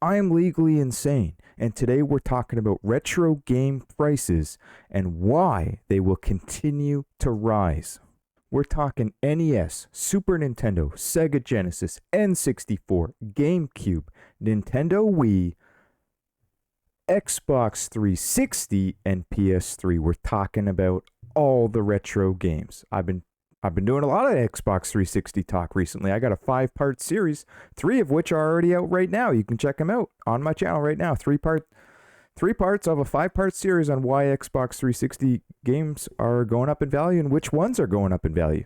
I'm legally insane, and today we're talking about retro game prices and why they will continue to rise. We're talking NES, Super Nintendo, Sega Genesis, N64, GameCube, Nintendo Wii, Xbox 360, and PS3. We're talking about all the retro games. I've been doing a lot of Xbox 360 talk recently. I got a 5-part series, 3 of which are already out right now. You can check them out on my channel right now. 3 parts of a 5-part series on why Xbox 360 games are going up in value and which ones are going up in value.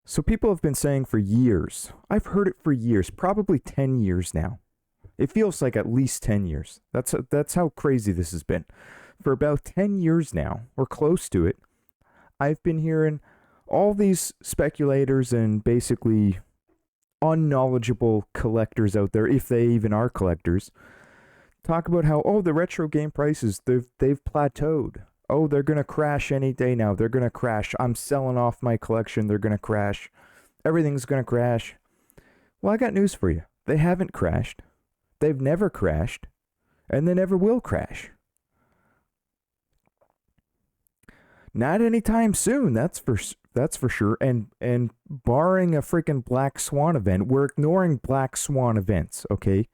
So people have been saying for years, I've heard it for years, probably 10 years now. It feels like at least 10 years. That's how crazy this has been. For about 10 years now, or close to it, I've been hearing all these speculators and basically unknowledgeable collectors out there, if they even are collectors, talk about how, the retro game prices, they've plateaued. They're going to crash any day now. They're going to crash. I'm selling off my collection. They're going to crash. Everything's going to crash. Well, I got news for you. They haven't crashed. They've never crashed. And they never will crash. Not anytime soon, that's for sure. And barring a freaking Black Swan event, we're ignoring Black Swan events, okay?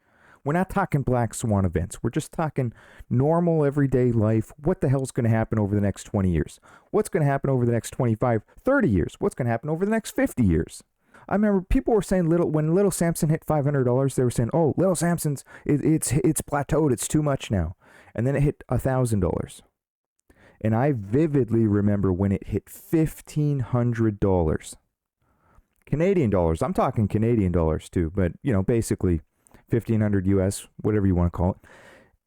We're not talking Black Swan events. We're just talking normal everyday life. What the hell's going to happen over the next 20 years? What's going to happen over the next 25, 30 years? What's going to happen over the next 50 years? I remember people were saying when Little Samson hit $500, they were saying, Little Samson's, it's plateaued. It's too much now. And then it hit $1,000. And I vividly remember when it hit $1,500. Canadian dollars. I'm talking Canadian dollars too, but basically 1,500 US, whatever you want to call it.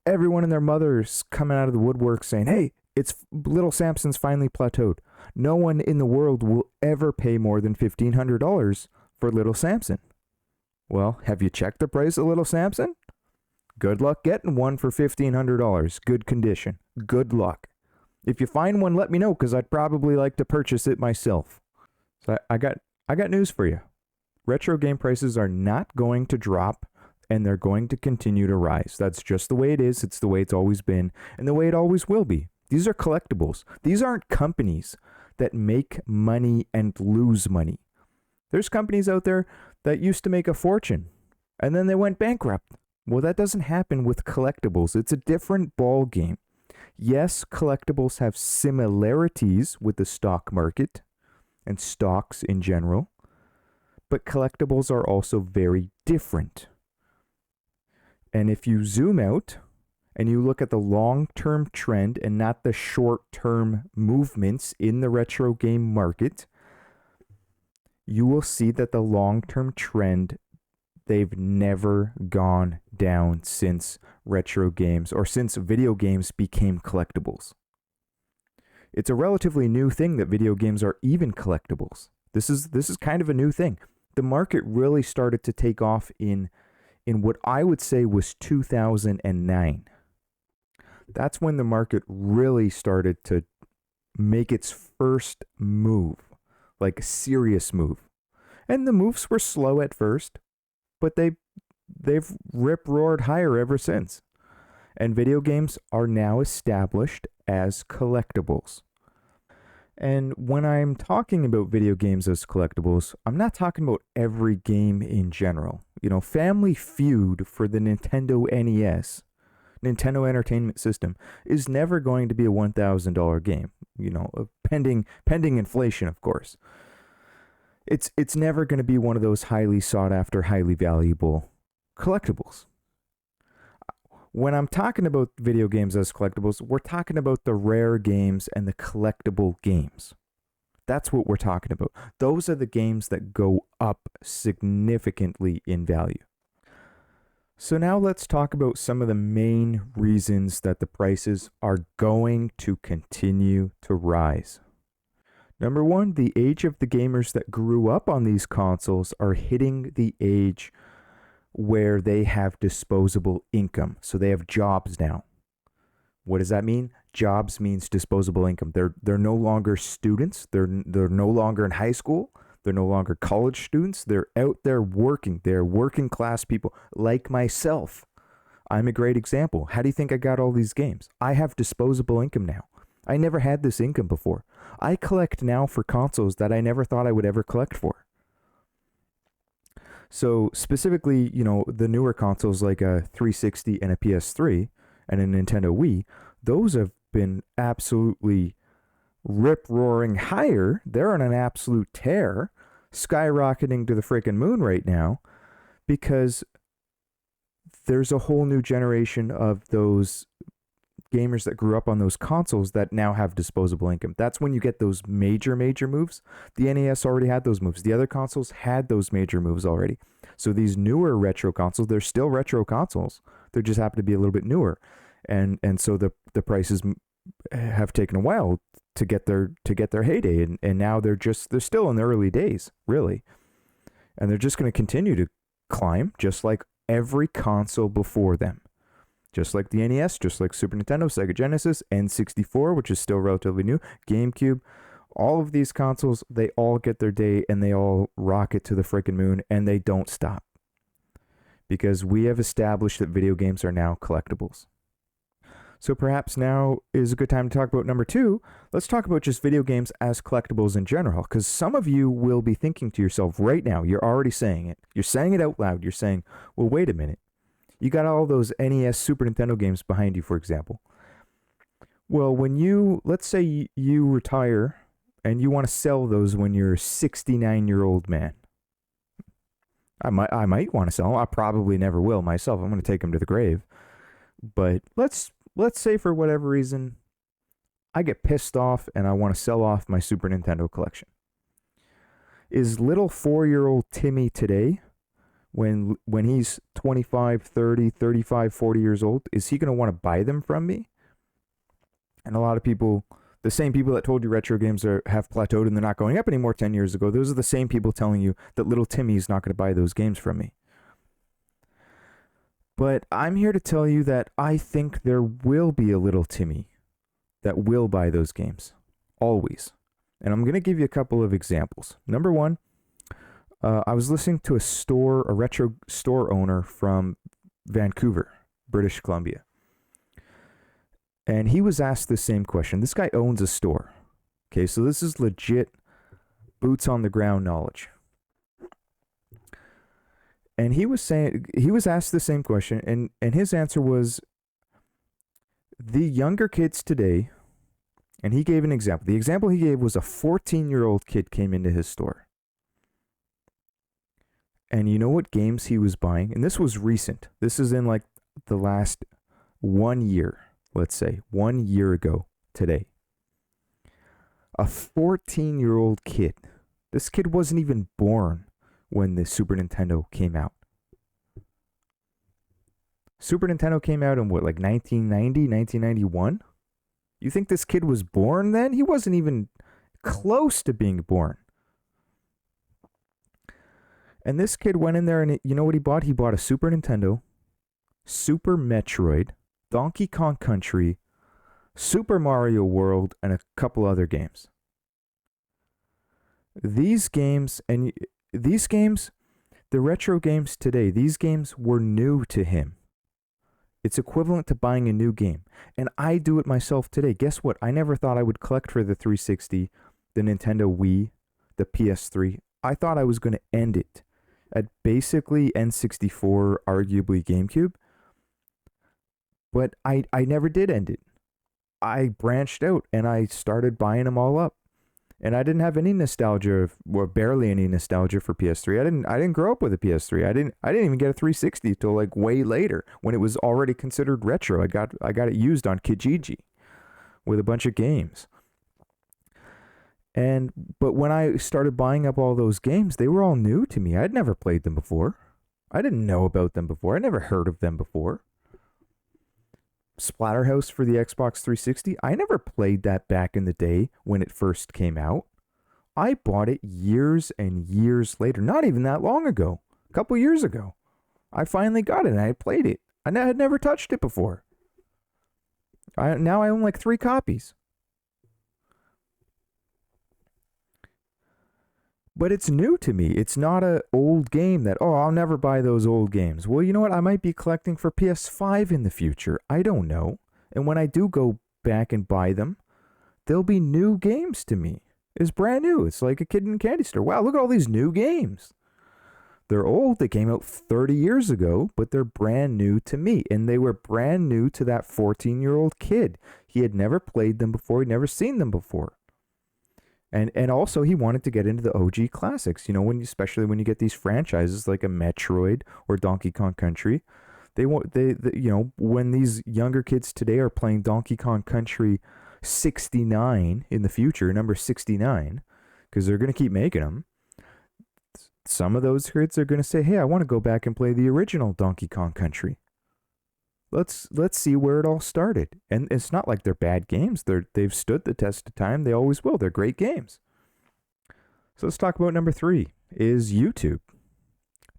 Everyone and their mothers coming out of the woodwork saying, hey, it's Little Samson's finally plateaued. No one in the world will ever pay more than $1,500 for Little Samson. Well, have you checked the price of Little Samson? Good luck getting one for $1,500. Good condition. Good luck. If you find one, let me know, because I'd probably like to purchase it myself. So I got news for you. Retro game prices are not going to drop, and they're going to continue to rise. That's just the way it is. It's the way it's always been, and the way it always will be. These are collectibles. These aren't companies that make money and lose money. There's companies out there that used to make a fortune, and then they went bankrupt. Well, that doesn't happen with collectibles. It's a different ball game. Yes, collectibles have similarities with the stock market and stocks in general, but collectibles are also very different. And if you zoom out and you look at the long-term trend and not the short-term movements in the retro game market, you will see that the long-term trend, they've never gone down since retro games or since video games became collectibles. It's a relatively new thing that video games are even collectibles. This is kind of a new thing. The market really started to take off in what I would say was 2009. That's when the market really started to make its first move, like a serious move. And the moves were slow at first, but they've rip-roared higher ever since. And video games are now established as collectibles. And when I'm talking about video games as collectibles, I'm not talking about every game in general. Family Feud for the Nintendo NES, Nintendo Entertainment System, is never going to be a $1,000 game. Pending inflation, of course. It's never going to be one of those highly sought after, highly valuable collectibles. When I'm talking about video games as collectibles, we're talking about the rare games and the collectible games. That's what we're talking about. Those are the games that go up significantly in value. So now let's talk about some of the main reasons that the prices are going to continue to rise. Number one, the age of the gamers that grew up on these consoles are hitting the age where they have disposable income. So they have jobs now. What does that mean? Jobs means disposable income. They're no longer students. They're no longer in high school. They're no longer college students. They're out there working. They're working class people like myself. I'm a great example. How do you think I got all these games? I have disposable income now. I never had this income before. I collect now for consoles that I never thought I would ever collect for. So specifically, the newer consoles like a 360 and a PS3 and a Nintendo Wii, those have been absolutely rip-roaring higher. They're on an absolute tear, skyrocketing to the freaking moon right now, because there's a whole new generation of those gamers that grew up on those consoles that now have disposable income. That's when you get those major moves. The NES already had those moves. The other consoles had those major moves already. So these newer retro consoles, they're still retro consoles. They just happen to be a little bit newer. And so the prices have taken a while to get their heyday, and now they're still in the early days, really. And they're just going to continue to climb, just like every console before them. Just like the NES, just like Super Nintendo, Sega Genesis, N64, which is still relatively new, GameCube, all of these consoles, they all get their day and they all rocket to the freaking moon, and they don't stop. Because we have established that video games are now collectibles. So perhaps now is a good time to talk about number 2. Let's talk about just video games as collectibles in general, because some of you will be thinking to yourself right now, you're already saying it. You're saying it out loud. You're saying, well, wait a minute. You got all those NES, Super Nintendo games behind you, for example. Well, let's say you retire and you want to sell those when you're a 69-year-old man. I might want to sell them. I probably never will myself. I'm going to take them to the grave. But let's say for whatever reason, I get pissed off and I want to sell off my Super Nintendo collection. Is little 4-year-old Timmy today, when he's 25, 30, 35, 40 years old, is he going to want to buy them from me? And a lot of people, the same people that told you retro games have plateaued and they're not going up anymore 10 years ago, those are the same people telling you that little Timmy is not going to buy those games from me. But I'm here to tell you that I think there will be a little Timmy that will buy those games. Always. And I'm going to give you a couple of examples. Number one, I was listening to a retro store owner from Vancouver, British Columbia. And he was asked the same question. This guy owns a store. Okay, so this is legit boots on the ground knowledge. And he was asked the same question, and his answer was, the younger kids today, and he gave an example. The example he gave was a 14-year-old kid came into his store. And you know what games he was buying? And this was recent. This is in like the last 1 year, let's say, 1 year ago today. A 14-year-old kid. This kid wasn't even born when the Super Nintendo came out. Super Nintendo came out in what, like 1990, 1991? You think this kid was born then? He wasn't even close to being born. And this kid went in there and you know what he bought? He bought a Super Nintendo, Super Metroid, Donkey Kong Country, Super Mario World, and a couple other games. These games, the retro games today, these games were new to him. It's equivalent to buying a new game. And I do it myself today. Guess what? I never thought I would collect for the 360, the Nintendo Wii, the PS3. I thought I was going to end it at basically N64, arguably GameCube. But I never did end it. I branched out and I started buying them all up. And I didn't have any nostalgia, or barely any nostalgia for PS3. I didn't grow up with a PS3. I didn't even get a 360 till like way later when it was already considered retro. I got it used on Kijiji with a bunch of games. But when I started buying up all those games, they were all new to me. I'd never played them before. I didn't know about them before. I never heard of them before. Splatterhouse for the Xbox 360. I never played that back in the day when it first came out. I bought it years and years later. Not even that long ago. A couple years ago. I finally got it and I played it. I had never touched it before. Now I own like 3 copies. But it's new to me. It's not a old game that, oh, I'll never buy those old games. Well, you know what? I might be collecting for PS5 in the future. I don't know. And when I do go back and buy them, they'll be new games to me. It's brand new. It's like a kid in a candy store. Wow, look at all these new games. They're old. They came out 30 years ago, but they're brand new to me. And they were brand new to that 14-year-old kid. He had never played them before. He'd never seen them before. And also he wanted to get into the OG classics. You know, especially when you get these franchises like a Metroid or Donkey Kong Country, when these younger kids today are playing Donkey Kong Country 69 in the future, number 69, because they're going to keep making them. Some of those kids are going to say, "Hey, I want to go back and play the original Donkey Kong Country." Let's see where it all started. And it's not like they're bad games. They've stood the test of time. They always will. They're great games. So let's talk about number 3 is YouTube.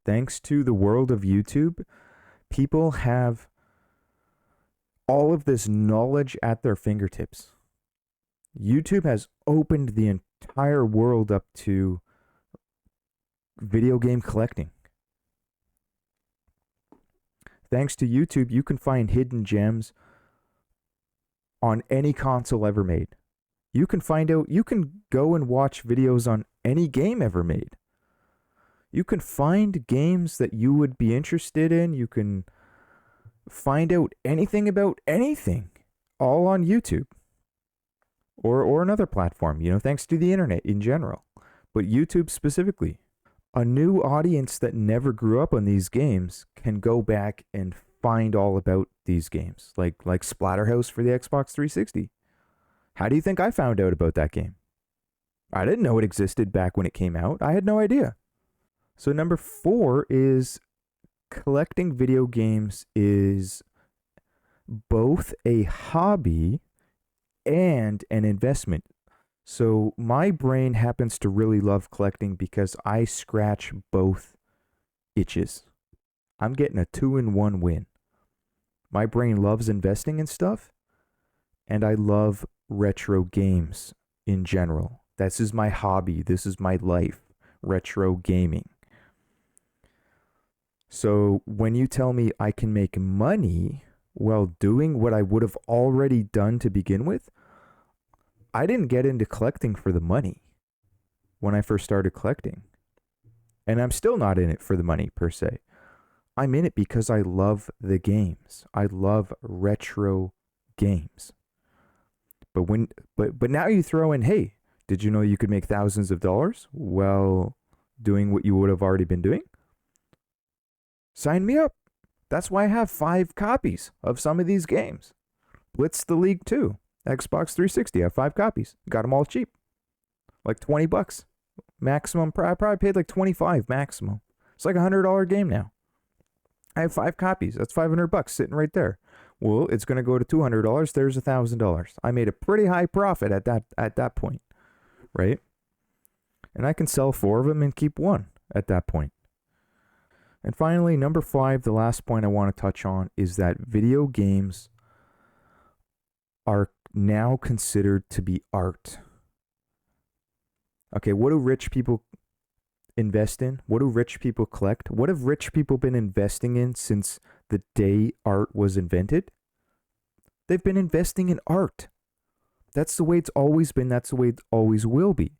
Thanks to the world of YouTube, people have all of this knowledge at their fingertips. YouTube has opened the entire world up to video game collecting. Thanks to YouTube, you can find hidden gems on any console ever made. You can go and watch videos on any game ever made. You can find games that you would be interested in. You can find out anything about anything, all on YouTube or another platform, thanks to the internet in general, but YouTube specifically. A new audience that never grew up on these games can go back and find all about these games, like Splatterhouse for the Xbox 360. How do you think I found out about that game? I didn't know it existed back when it came out. I had no idea. So number 4 is collecting video games is both a hobby and an investment. So my brain happens to really love collecting because I scratch both itches. I'm getting a 2-in-1 win. My brain loves investing in stuff, and I love retro games in general. This is my hobby. This is my life, retro gaming. So when you tell me I can make money while doing what I would have already done to begin with, I didn't get into collecting for the money when I first started collecting. And I'm still not in it for the money per se. I'm in it because I love the games. I love retro games. But now you throw in, hey, did you know you could make thousands of dollars while doing what you would have already been doing? Sign me up. That's why I have 5 copies of some of these games. Blitz the League 2. Xbox 360, I have 5 copies. Got them all cheap. Like $20 maximum. I probably paid like $25 maximum. It's like $100 game now. I have 5 copies. That's $500 sitting right there. Well, it's going to go to $200. There's $1,000. I made a pretty high profit at that point, right? And I can sell 4 of them and keep 1 at that point. And finally, number 5, the last point I want to touch on is that video games are now considered to be art. Okay, what do rich people invest in? What do rich people collect? What have rich people been investing in since the day art was invented? They've been investing in art. That's the way it's always been. That's the way it always will be.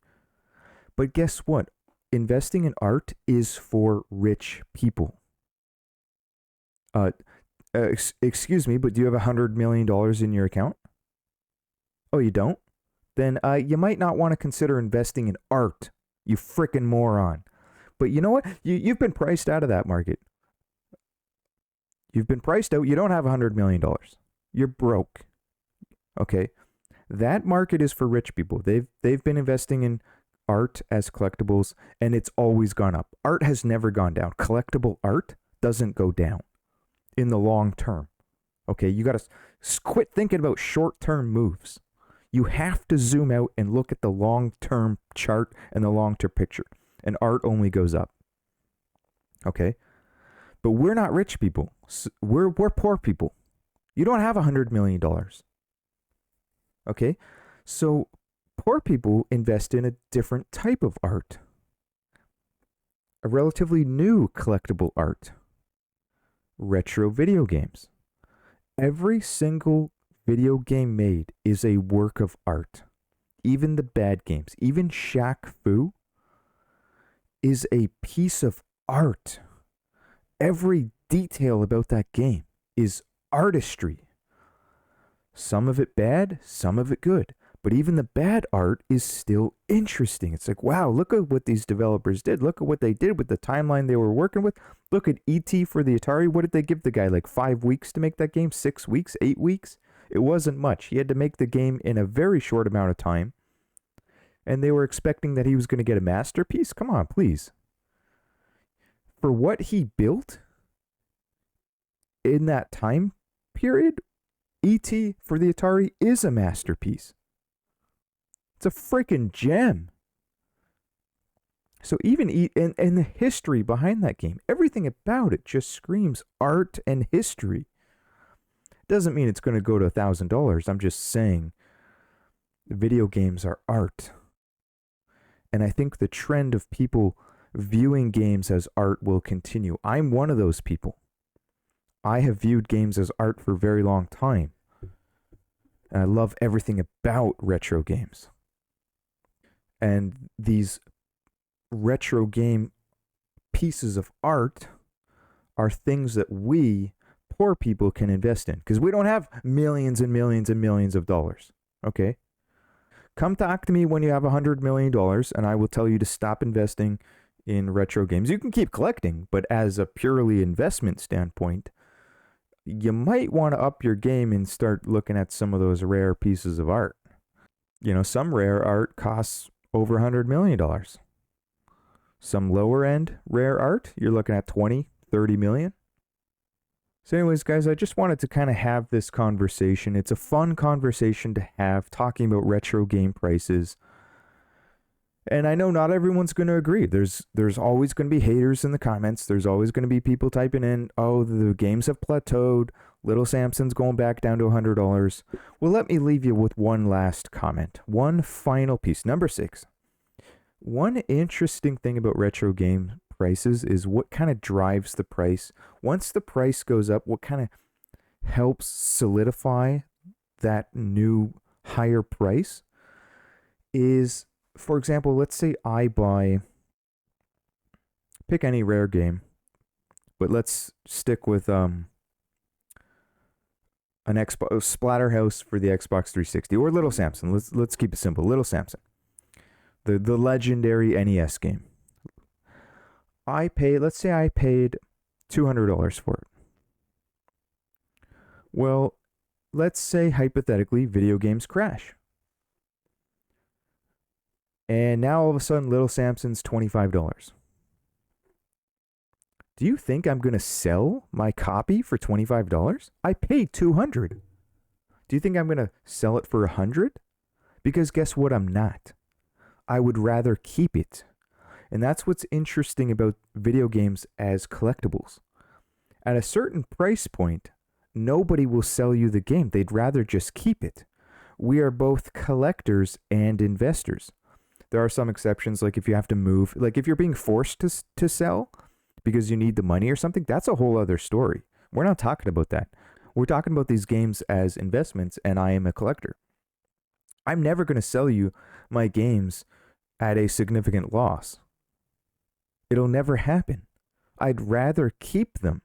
But guess what? Investing in art is for rich people. Excuse me, but do you have $100 million in your account? Oh, you don't? Then you might not want to consider investing in art, you frickin' moron. But you know what? You've been priced out of that market. You've been priced out. You don't have $100 million. You're broke. Okay? That market is for rich people. They've been investing in art as collectibles, and it's always gone up. Art has never gone down. Collectible art doesn't go down in the long term. Okay? You got to quit thinking about short-term moves. You have to zoom out and look at the long-term chart and the long-term picture. And art only goes up. Okay? But we're not rich people. We're poor people. You don't have $100 million. Okay? So poor people invest in a different type of art. a relatively new collectible art, retro video games. Every single video game made is a work of art. Even the bad games, even Shaq Fu is a piece of art. Every detail about that game is artistry. Some of it bad, some of it good. But even the bad art is still interesting. It's like, wow, look at what these developers did. Look at what they did with the timeline they were working with. Look at E.T. for the Atari. What did they give the guy? Like 5 weeks to make that game? 6 weeks? 8 weeks? It wasn't much. He had to make the game in a very short amount of time. And they were expecting that he was going to get a masterpiece? Come on, please. For what he built in that time period, E.T. for the Atari is a masterpiece. It's a freaking gem. So even and the history behind that game, everything about it just screams art and history. Doesn't mean it's going to go to $1,000. I'm just saying video games are art. And I think the trend of people viewing games as art will continue. I'm one of those people. I have viewed games as art for a very long time. And I love everything about retro games. And these retro game pieces of art are things that we, poor people, can invest in. Because we don't have millions and millions and millions of dollars. Okay? Come talk to me when you have $100 million, and I will tell you to stop investing in retro games. You can keep collecting, but as a purely investment standpoint, you might want to up your game and start looking at some of those rare pieces of art. You know, some rare art costs over $100 million. Some lower end rare art, you're looking at 20, 30 million. So anyways, guys, I just wanted to kind of have this conversation. It's a fun conversation to have, talking about retro game prices. And I know not everyone's going to agree. There's always going to be haters in the comments. There's always going to be people typing in, oh, the games have plateaued. Little Samson's going back down to $100. Well, let me leave you with one last comment. One final piece. Number 6. One interesting thing about retro game prices is what kind of drives the price. Once the price goes up, what kind of helps solidify that new higher price is, for example, let's say I pick any rare game, but let's stick with an Xbox Splatterhouse for the Xbox 360, or Little Samson. Let's keep it simple. Little Samson, the legendary NES game. Let's say I paid $200 for it. Well, let's say hypothetically video games crash. And now all of a sudden Little Samson's $25. Do you think I'm going to sell my copy for $25? I paid $200. Do you think I'm going to sell it for $100? Because guess what? I'm not. I would rather keep it. And that's what's interesting about video games as collectibles. At a certain price point, nobody will sell you the game. They'd rather just keep it. We are both collectors and investors. There are some exceptions, like if you have to move, like if you're being forced to sell because you need the money or something, that's a whole other story. We're not talking about that. We're talking about these games as investments, and I am a collector. I'm never going to sell you my games at a significant loss. It'll never happen. I'd rather keep them.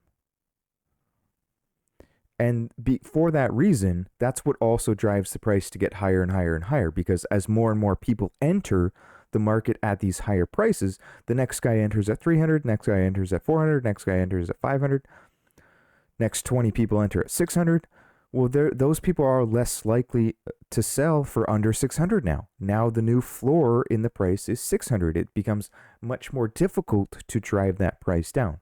And for that reason, that's what also drives the price to get higher and higher and higher, because as more and more people enter the market at these higher prices, the next guy enters at 300, next guy enters at 400, next guy enters at 500, next 20 people enter at 600. Well, those people are less likely to sell for under 600 now. Now the new floor in the price is 600. It becomes much more difficult to drive that price down.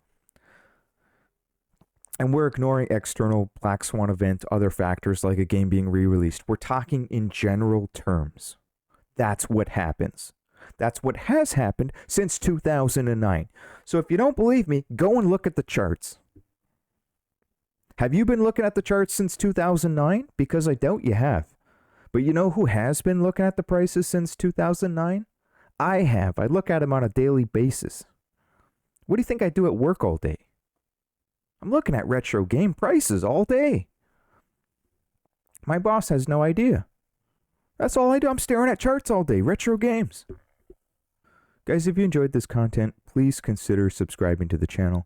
And we're ignoring external black swan event, other factors like a game being re-released. We're talking in general terms. That's what happens. That's what has happened since 2009. So if you don't believe me, go and look at the charts. Have you been looking at the charts since 2009? Because I doubt you have. But you know who has been looking at the prices since 2009? I have. I look at them on a daily basis. What do you think I do at work all day? I'm looking at retro game prices all day. My boss has no idea. That's all I do. I'm staring at charts all day. Retro games. Guys, if you enjoyed this content, please consider subscribing to the channel.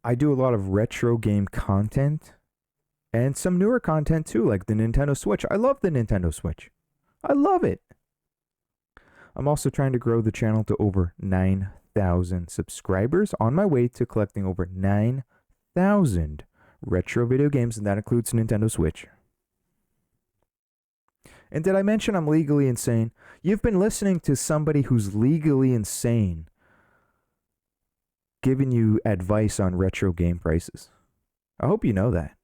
I do a lot of retro game content and some newer content too, like the Nintendo Switch. I love the Nintendo Switch. I love it. I'm also trying to grow the channel to over 9,000 subscribers, on my way to collecting over 9,000 retro video games, and that includes Nintendo Switch. And did I mention I'm legally insane? You've been listening to somebody who's legally insane giving you advice on retro game prices. I hope you know that.